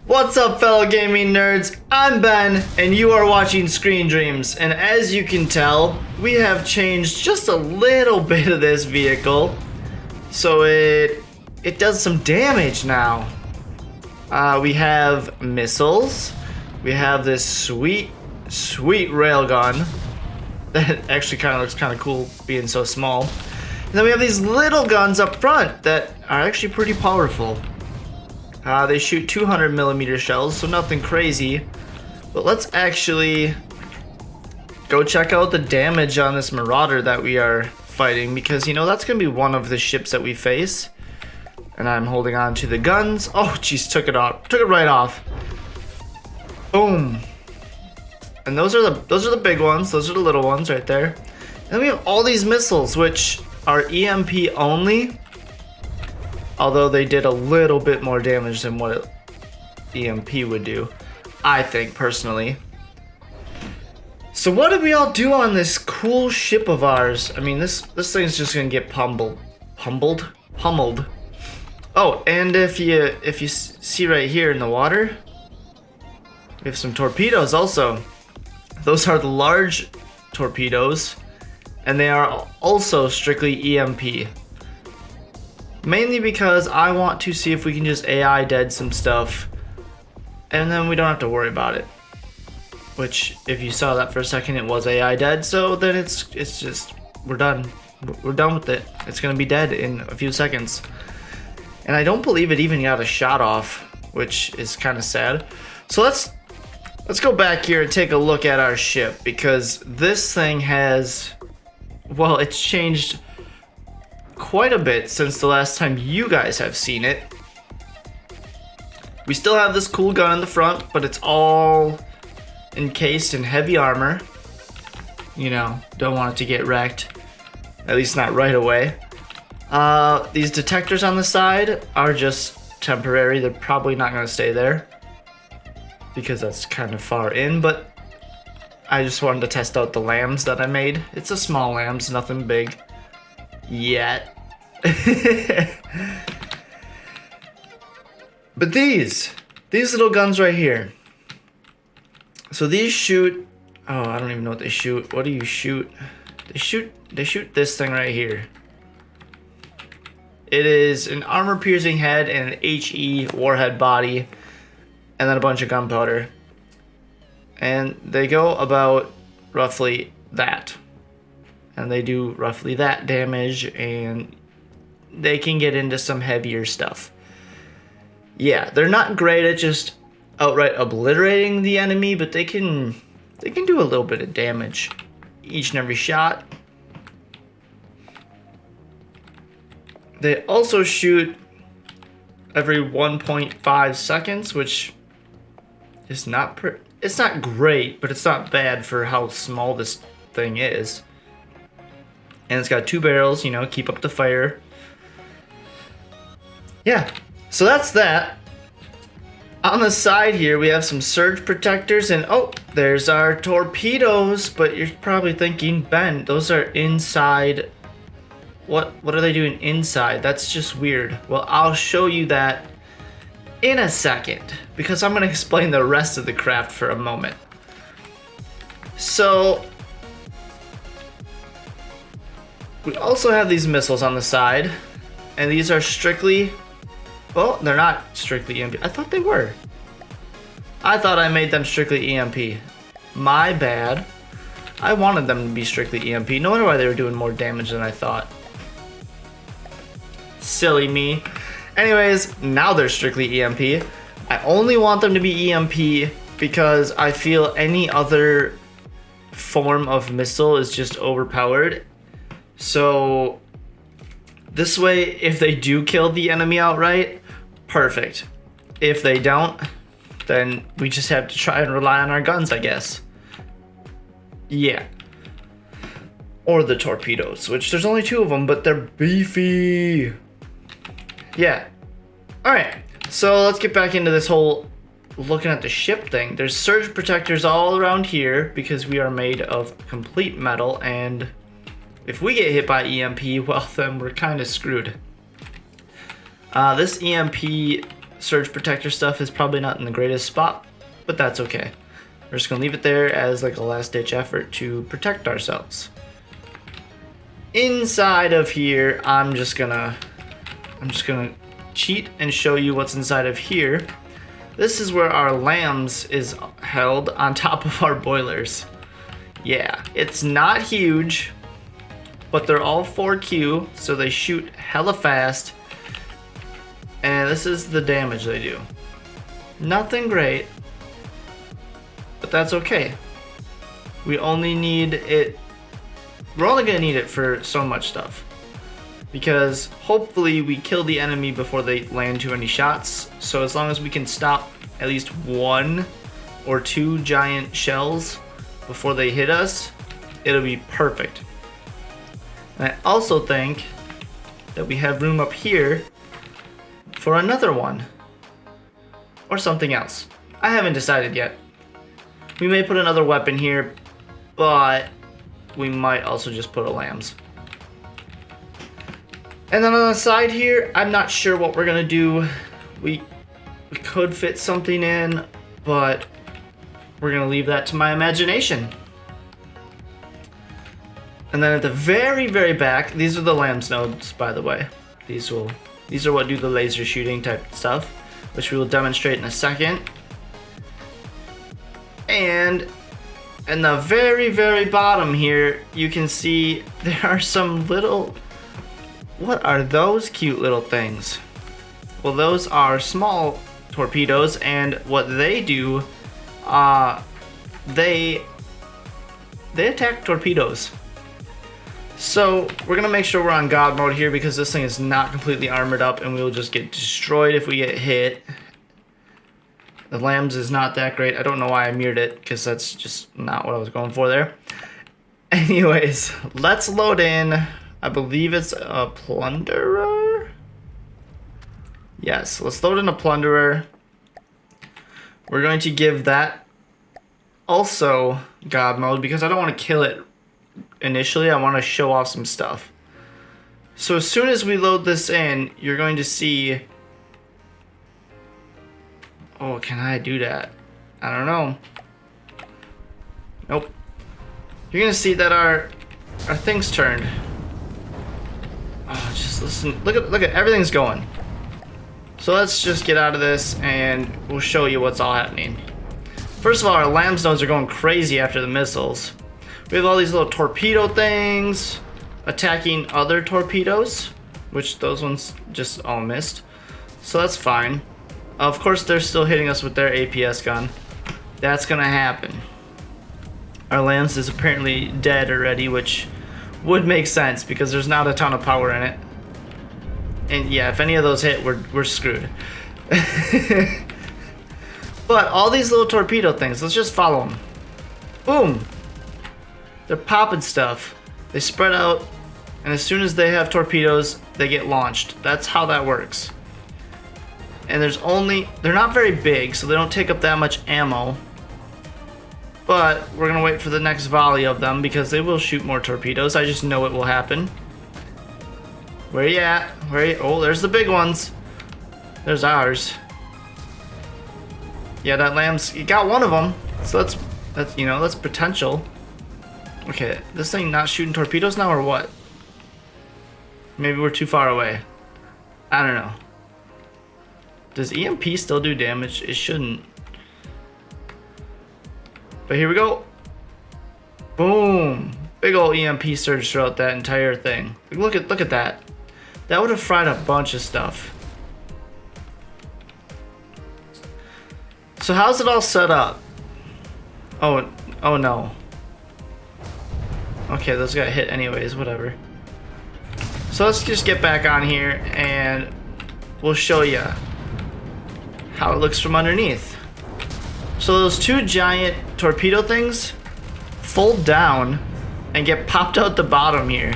What's up, fellow gaming nerds? I'm Ben, and you are watching Screen Dreams. And as you can tell, we have changed just a little bit of this vehicle, so it does some damage now. We have missiles. We have this sweet railgun that actually kind of looks kind of cool, being so small. And then we have these little guns up front that are actually pretty powerful. They shoot 200mm shells, so nothing crazy. But let's actually go check out the damage on this Marauder that we are fighting, because you know that's gonna be one of the ships that we face. And I'm holding on to the guns. Oh jeez, took it right off. Boom. And those are the big ones. Those are the little ones right there. And then we have all these missiles, which are EMP only. Although they did a little bit more damage than what EMP would do, I think, personally. So what did we all do on this cool ship of ours? I mean, this thing's just gonna get pummeled. Oh, and if you see right here in the water, we have some torpedoes also. Those are the large torpedoes, and they are also strictly EMP. Mainly because I want to see if we can just AI dead some stuff, and then we don't have to worry about it. Which, if you saw that for a second, it was AI dead, so then it's just, we're done. We're done with it. It's gonna be dead in a few seconds. And I don't believe it even got a shot off, which is kind of sad. So let's go back here and take a look at our ship, because this thing has, well, it's changed quite a bit since the last time you guys have seen it. We still have this cool gun in the front, but it's all encased in heavy armor. You know, don't want it to get wrecked, at least not right away. These detectors on the side are just temporary. They're probably not going to stay there because that's kind of far in, but I just wanted to test out the lambs that I made. It's a small lambs, nothing big yet. But these little guns right here, so these shoot, oh, I don't even know what they shoot. What do you shoot? They shoot this thing right here. It is an armor piercing head and an HE warhead body, and then a bunch of gunpowder, and they go about roughly that, and they do roughly that damage, and they can get into some heavier stuff. Yeah, they're not great at just outright obliterating the enemy, but they can do a little bit of damage each and every shot. They also shoot every 1.5 seconds, which is it's not great, but it's not bad for how small this thing is. And it's got 2 barrels, you know, keep up the fire. Yeah, so that's that. On the side here, we have some surge protectors, and oh, there's our torpedoes. But you're probably thinking, Ben, those are inside. What are they doing inside? That's just weird. Well, I'll show you that in a second, because I'm gonna explain the rest of the craft for a moment. So we also have these missiles on the side, and these are strictly, well, they're not strictly EMP. I thought they were. I thought I made them strictly EMP. My bad. I wanted them to be strictly EMP. No wonder why they were doing more damage than I thought. Silly me. Anyways, now they're strictly EMP. I only want them to be EMP because I feel any other form of missile is just overpowered. So this way, if they do kill the enemy outright, perfect. If they don't, then we just have to try and rely on our guns, I guess. Yeah. Or the torpedoes, which there's only 2 of them, but they're beefy. Yeah. Alright, so let's get back into this whole looking at the ship thing. There's surge protectors all around here because we are made of complete metal, and if we get hit by EMP, well, then we're kind of screwed. This EMP surge protector stuff is probably not in the greatest spot, but that's okay. We're just gonna leave it there as like a last ditch effort to protect ourselves. Inside of here, I'm just gonna cheat and show you what's inside of here. This is where our lambs is held on top of our boilers. Yeah, it's not huge, but they're all 4Q, so they shoot hella fast. And this is the damage they do. Nothing great, but that's okay. We only need it. We're only gonna need it for so much stuff, because hopefully we kill the enemy before they land too many shots. So as long as we can stop at least 1 or 2 giant shells before they hit us, it'll be perfect. And I also think that we have room up here for another one or something else. I haven't decided yet. We may put another weapon here, but we might also just put a lambs. And then on the side here, I'm not sure what we're gonna do. We could fit something in, but we're gonna leave that to my imagination. And then at the very, very back, these are the lambs nodes, by the way. These are what do the laser shooting type stuff, which we will demonstrate in a second. And in the very, very bottom here, you can see there are some little, what are those cute little things? Well, those are small torpedoes, and what they do, they attack torpedoes. So we're gonna make sure we're on God mode here, because this thing is not completely armored up and we'll just get destroyed if we get hit. The lambs is not that great. I don't know why I mirrored it, because that's just not what I was going for there. Anyways, let's load in. I believe it's a plunderer. Yes, let's load in a plunderer. We're going to give that also God mode, because I don't want to kill it initially. I want to show off some stuff. So as soon as we load this in, you're going to see... Oh, can I do that? I don't know. Nope. You're going to see that our thing's turned. Oh, just listen. Look at everything's going. So let's just get out of this and we'll show you what's all happening. First of all, our lambs nodes are going crazy after the missiles. We have all these little torpedo things attacking other torpedoes, which those ones just all missed. So that's fine. Of course, they're still hitting us with their APS gun. That's gonna happen. Our lambs is apparently dead already, which would make sense because there's not a ton of power in it. And yeah, if any of those hit, we're screwed. But all these little torpedo things, let's just follow them. Boom! They're popping stuff. They spread out, and as soon as they have torpedoes, they get launched. That's how that works. And they're not very big, so they don't take up that much ammo. But we're gonna wait for the next volley of them because they will shoot more torpedoes. I just know it will happen. Where you at? Oh, there's the big ones. There's ours. Yeah, that lamb's, you got one of them. So that's potential. Okay, this thing not shooting torpedoes now or what? Maybe we're too far away. I don't know. Does EMP still do damage? It shouldn't. But here we go. Boom! Big ol' EMP surge throughout that entire thing. Look at that. That would have fried a bunch of stuff. So how's it all set up? Oh no. Okay, those got hit anyways, whatever. So let's just get back on here and we'll show you how it looks from underneath. So those two giant torpedo things fold down and get popped out the bottom here.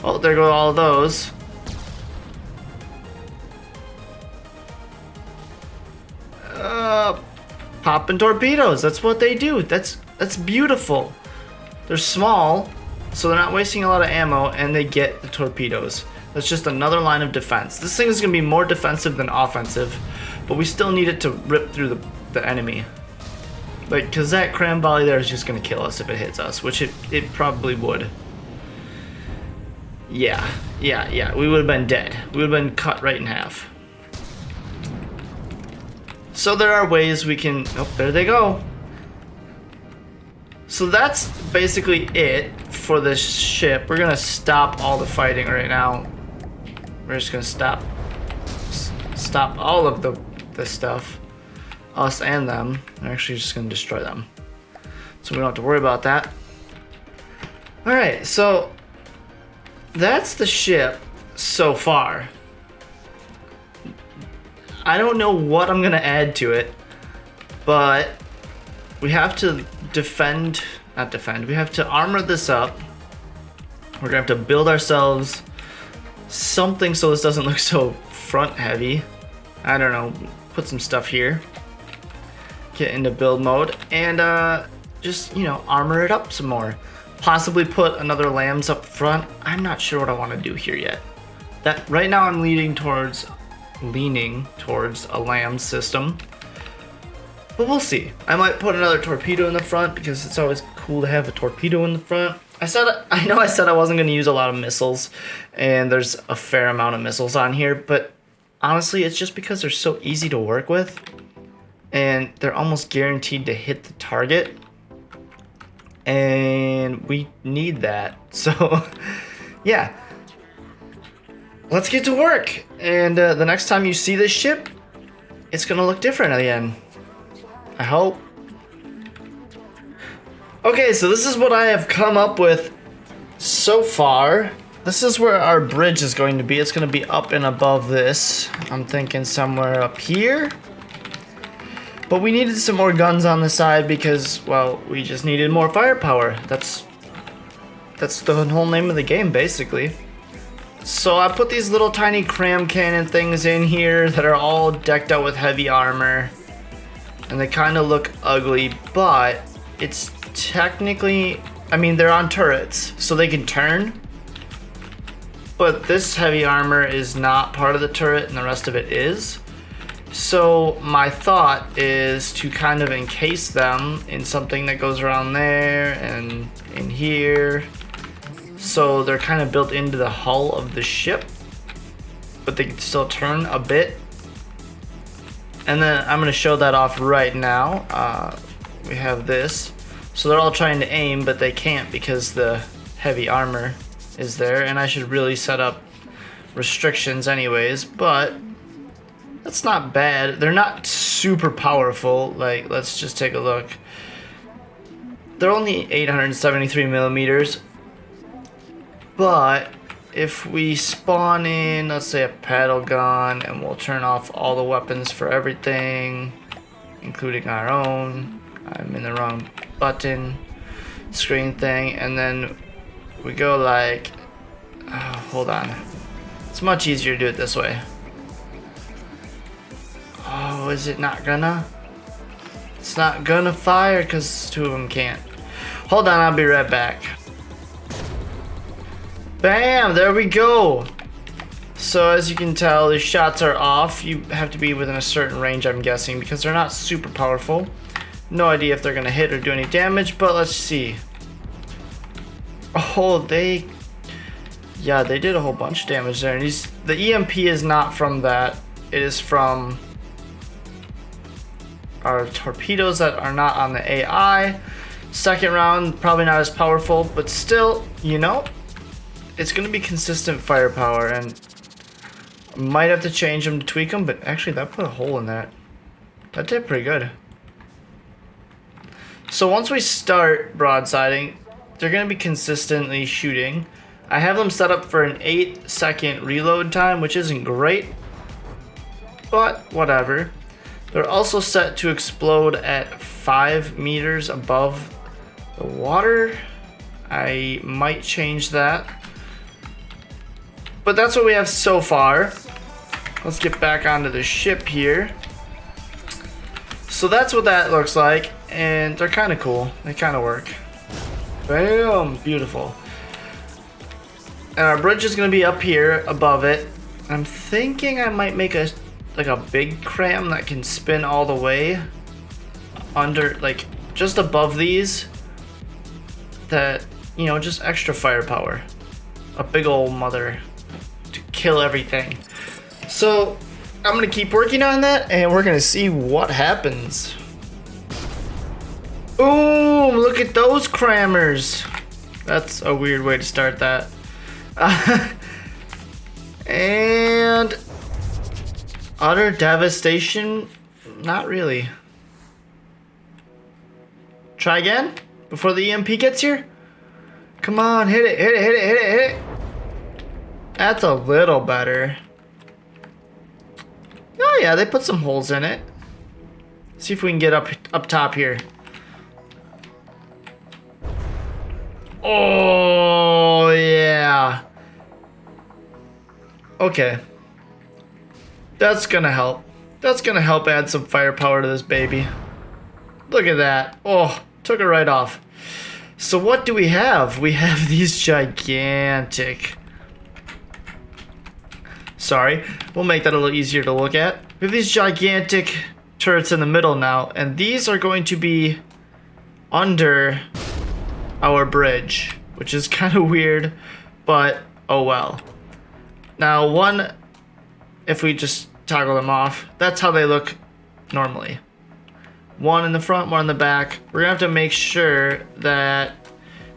Oh, there go all those. Popping torpedoes, that's what they do. That's beautiful. They're small, so they're not wasting a lot of ammo, and they get the torpedoes. That's just another line of defense. This thing is going to be more defensive than offensive, but we still need it to rip through the enemy. Like, because that cram volley there is just going to kill us if it hits us, which it probably would. Yeah, we would have been dead. We would have been cut right in half. So there are ways we can... Oh, there they go. So that's basically it for this ship. We're going to stop all the fighting right now. We're just going to stop all of this stuff. Us and them. We're actually just going to destroy them. So we don't have to worry about that. Alright, so that's the ship so far. I don't know what I'm going to add to it, but we have to we have to armor this up. We're going to have to build ourselves something so this doesn't look so front heavy. I don't know, put some stuff here. Get into build mode and just, you know, armor it up some more. Possibly put another lambs up front. I'm not sure what I want to do here yet. That right now I'm leaning towards a lamb system. But we'll see. I might put another torpedo in the front because it's always cool to have a torpedo in the front. I know I said I wasn't going to use a lot of missiles, and there's a fair amount of missiles on here, but honestly, it's just because they're so easy to work with, and they're almost guaranteed to hit the target, and we need that. So, yeah. Let's get to work, and the next time you see this ship, it's going to look different again. I hope. Okay, so this is what I have come up with so far. This is where our bridge is going to be. It's going to be up and above this. I'm thinking somewhere up here. But we needed some more guns on the side because, well, we just needed more firepower. That's the whole name of the game, basically. So I put these little tiny cram cannon things in here that are all decked out with heavy armor. And they kind of look ugly, but it's technically, I mean, they're on turrets, so they can turn. But this heavy armor is not part of the turret, and the rest of it is. So my thought is to kind of encase them in something that goes around there and in here. So they're kind of built into the hull of the ship, but they can still turn a bit. And then I'm going to show that off right now. We have this. So they're all trying to aim, but they can't because the heavy armor is there. And I should really set up restrictions anyways, but that's not bad. They're not super powerful. Like, let's just take a look. They're only 873 millimeters. But if we spawn in, let's say, a paddle gun, and we'll turn off all the weapons for everything, including our own. I'm in the wrong button screen thing, and then we go like, hold on. It's much easier to do it this way. Oh, is it not gonna? It's not gonna fire because two of them can't. Hold on, I'll be right back. Bam, there we go. So as you can tell, the shots are off. You have to be within a certain range, I'm guessing, because they're not super powerful. No idea if they're gonna hit or do any damage, but let's see. Oh, yeah, they did a whole bunch of damage there. And the EMP is not from that. It is from our torpedoes that are not on the AI. Second round, probably not as powerful, but still, you know, it's going to be consistent firepower, and might have to change them to tweak them, but actually that put a hole in that. That did pretty good. So once we start broadsiding, they're going to be consistently shooting. I have them set up for an 8-second reload time, which isn't great, but whatever. They're also set to explode at 5 meters above the water. I might change that. But that's what we have so far. Let's get back onto the ship here. So that's what that looks like, and they're kind of cool. They kind of work. Bam, beautiful. And our bridge is gonna be up here above it. I'm thinking I might make a big cram that can spin all the way under, like just above these. That, you know, just extra firepower. A big old mother to kill everything. So I'm gonna keep working on that and we're gonna see what happens. Boom! Look at those crammers. That's a weird way to start that. And utter devastation? Not really. Try again before the EMP gets here. Come on, hit it, hit it, hit it, hit it, hit it. That's a little better. Oh yeah, they put some holes in it. See if we can get up top here. Oh yeah. Okay. That's gonna help. That's gonna help add some firepower to this baby. Look at that. Oh, took it right off. So what do we have? We have these gigantic... Sorry, we'll make that a little easier to look at. We have these gigantic turrets in the middle now, and these are going to be under our bridge, which is kind of weird, but oh well. Now one, if we just toggle them off, that's how they look normally. One in the front, one in the back. We're gonna have to make sure that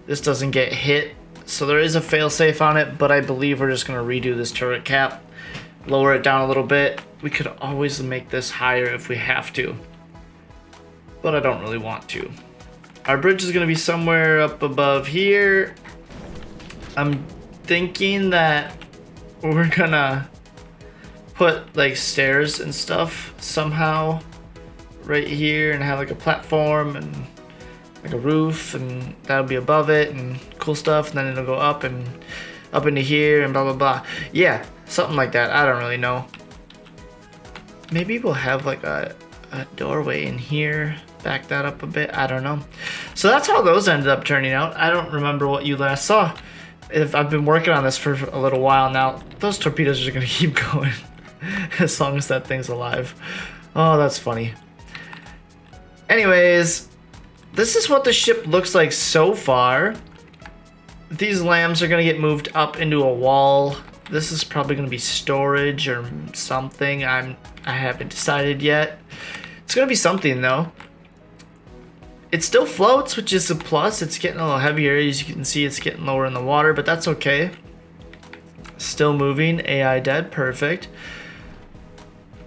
this doesn't get hit. So there is a failsafe on it, but I believe we're just gonna redo this turret cap, lower it down a little bit. We could always make this higher if we have to, but I don't really want to. Our bridge is gonna be somewhere up above here. I'm thinking that we're gonna put like stairs and stuff somehow right here and have like a platform and like a roof, and that'll be above it and cool stuff, and then it'll go up and up into here and blah blah blah. Yeah, something like that. I don't really know. Maybe we'll have like a doorway in here, back that up a bit. I don't know. So that's how those ended up turning out. I don't remember what you last saw. If I've been working on this for a little while now, those torpedoes are gonna keep going as long as that thing's alive. Oh, that's funny. Anyways, this is what the ship looks like so far. These lamps are gonna get moved up into a wall. This is probably gonna be storage or something. I haven't decided yet. It's gonna be something though. It still floats, which is a plus. It's getting a little heavier. As you can see, it's getting lower in the water, but that's okay. Still moving. AI dead. Perfect.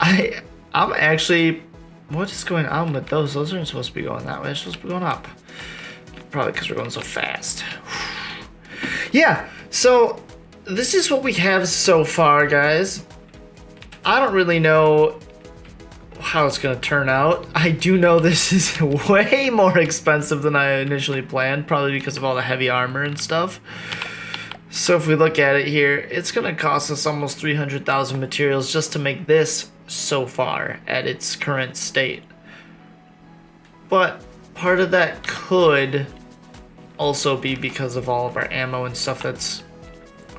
I'm actually... What is going on with those? Those aren't supposed to be going that way. They're supposed to be going up. Probably because we're going so fast. Yeah, so this is what we have so far, guys. I don't really know how it's gonna turn out. I do know this is way more expensive than I initially planned, probably because of all the heavy armor and stuff. So if we look at it here, it's gonna cost us almost 300,000 materials just to make this so far at its current state. But part of that could also be because of all of our ammo and stuff that's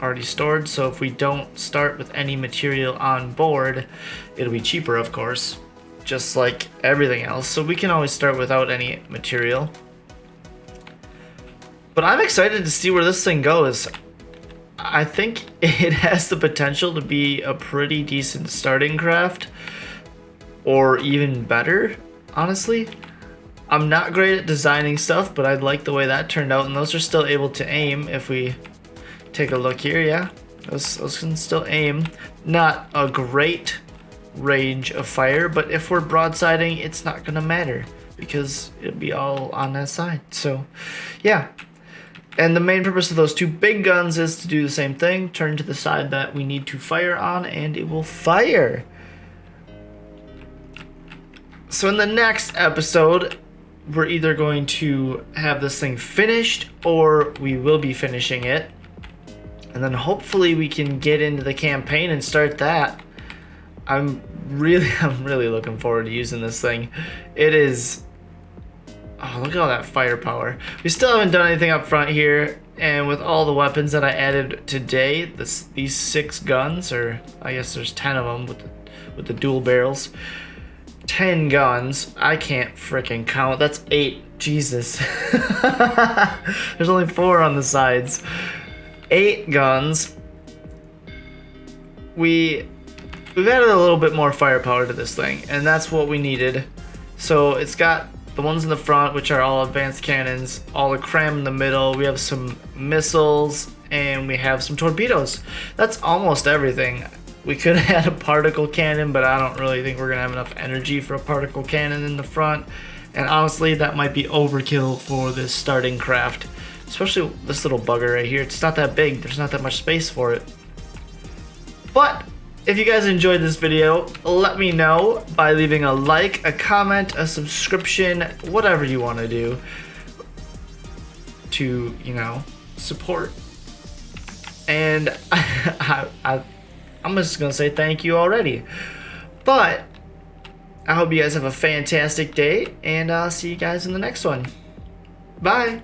already stored. So if we don't start with any material on board, it'll be cheaper, of course, just like everything else. So we can always start without any material. But I'm excited to see where this thing goes. I think it has the potential to be a pretty decent starting craft, or even better, honestly. I'm not great at designing stuff, but I like the way that turned out, and those are still able to aim. If we take a look here, yeah, those can still aim. Not a great range of fire, but if we're broadsiding, it's not gonna matter because it'll be all on that side. So yeah. And the main purpose of those two big guns is to do the same thing, turn to the side that we need to fire on, and it will fire. So in the next episode, we're either going to have this thing finished, or we will be finishing it. And then hopefully we can get into the campaign and start that. I'm really looking forward to using this thing. It is... Oh, look at all that firepower. We still haven't done anything up front here. And with all the weapons that I added today, these 6 guns, or I guess there's 10 of them with the dual barrels. 10 guns. I can't freaking count. That's 8. Jesus. There's only 4 on the sides. 8 guns. We've added a little bit more firepower to this thing, and that's what we needed. So it's got the ones in the front, which are all advanced cannons, all the cram in the middle. We have some missiles, and we have some torpedoes. That's almost everything. We could have had a particle cannon, but I don't really think we're gonna have enough energy for a particle cannon in the front. And honestly, that might be overkill for this starting craft. Especially this little bugger right here. It's not that big. There's not that much space for it. But if you guys enjoyed this video, let me know by leaving a like, a comment, a subscription, whatever you want to do to, you know, support. And I'm just gonna say thank you already. But I hope you guys have a fantastic day, and I'll see you guys in the next one. Bye.